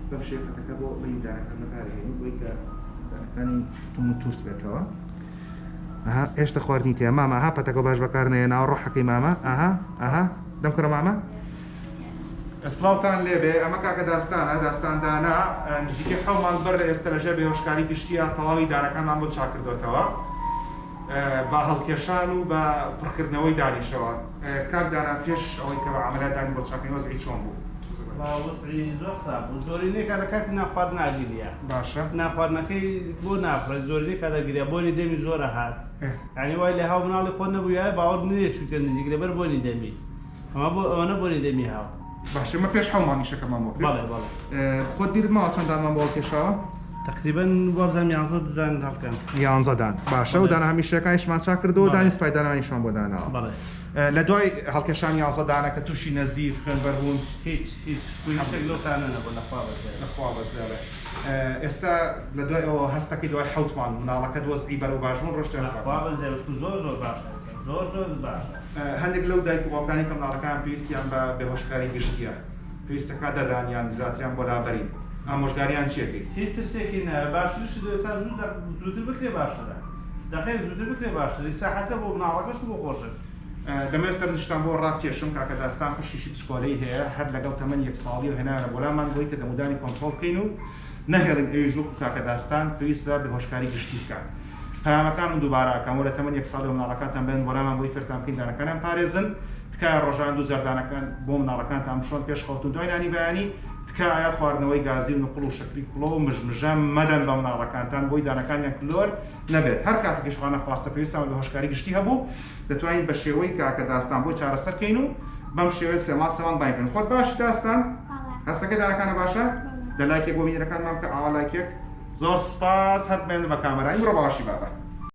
بەم شێکەکە بۆ بەین دانەکان بەکارهێنین بۆی کە دانەکانی توم و تووشت بێتەوە. ئەها ئێشتا خواردنی تێ مامە ئەها پەتەکە باش بەکارنێ ناو ڕۆحەکەی مامە ئەها دەم کڕە مامە ئەسڵاوتان لێبێ ئەمە کاکە داستاندانە نزیکە حەومان بەر لە ئێستا لەژێ بێهۆشکاری گشتیە تەواوی دانەکانمان بۆ چاکردوێتەوە بە هەڵکێشان و بە پڕکردنەوەی دانیشەوە. کاک دانا پێش ئەوەی کە بە عەمەلە دانی بۆ چاکردنەوە وەزعی چۆن بوو؟ وەزعی زۆر خراپ بوو. زۆرینەی کە لە کاتی ناخواردن ئاگیریە. باشە. ناخواردنەکەی بۆ ناخورێت زۆرینەی کە دەگرێ بۆنی دەمی زۆرە هات. یعنی وای لە هاو مناڵی خۆ نەبوویە باوەڕ نەیە چووتە نزیک لەبەر بۆنی دەمی. ئەوەنە بۆنی دەمی هاو. باشە مە پێش حەومانی شەکەمان بۆ کرد. بەڵێ بەڵێ. خۆت بیرت ماوە چەند دانمان بۆ هەڵکێشاوە؟ تقریبا وابزانم 11 دان هەڵکەن. 11 دان. باشە و دانە هەمیشەکانیشمان چاک کردەوە دانی سوپای دانانیشمان بۆ داناوە. بەڵێ. لە دوای هەڵکێشان 11 دانە کە تووشی نەزیف خوێنبەر بوون هیچ شتێک لەوتانە نەبوو لەخوا بەزێڵێ. ئێستا لە دوای ئەوە هەستەکەی دوای حەوتمان مناڵەکە دۆزئی بەرەو باشبوون ڕۆشتە لەخوا بەزێڵشت زۆر باشە. زۆر باشە. هەندێک لەو دایک و باوکانی کە مناڵەکان پێویستیان بە بێهۆشکاری گشتیە پێویستەکە دەدانیان زیاتریان بۆ لابەرین ئامۆژگاریان چیەکەی؟ هیچ ترسێکی نە باشترشی تا زووتر بکرێ باشترە. دەخەیە زووتر بکرێ باشترە ساحەتە بۆ مناڵەکەش بۆ خۆشن. دەمەوێت دەشتان بۆ ڕاکێشم کاکە داستان خشتیشی پشکۆلەی هەیە هەر لەگەڵ تەمەن 1 ساڵی و هێنانە بۆلامان بۆی کە دەمودانی کۆنتڕۆڵ بکەین و نەهێڵین ئەویش وەکو کاکە داستان پێویست بە بێهۆشکاری گشتی بکات. پەیامەکان من دووبارە ئەکەم لە تەمەن 1 ساڵی و مناڵەکانتان بێن بۆلامان بۆی فێرتان بکەین دانەکانیان پارێزن تکایە ڕۆژان دوو جەردانەکان بۆ مناڵەکانتان بشۆن پێش خەوتن دوای نانی بەیانی تکایە خواردنەوەی گازی و نقڵ و شەکری کوڵۆ و مژمژە مەدەن بە مناڵەکانتان بۆی دانەکانیان کلۆر نەبێت. هەر کاتێکیش خواانە خواستە پێویستان بێهۆشکاری گشتی هەبوو دەتوانین بە شێوەی کاکە داستان بۆی چارەسەرکەین و بەم شێوەیە سێماک سەمان باینکەن. خۆت باش داستان؟ هەستەکەی دانەکانە باشە؟ دە لایکێک بۆ بینەرەکانمان کە ئاوا لایکێک زۆر سپاس هەر بێن بە کامەرای مرۆ باشی بابە.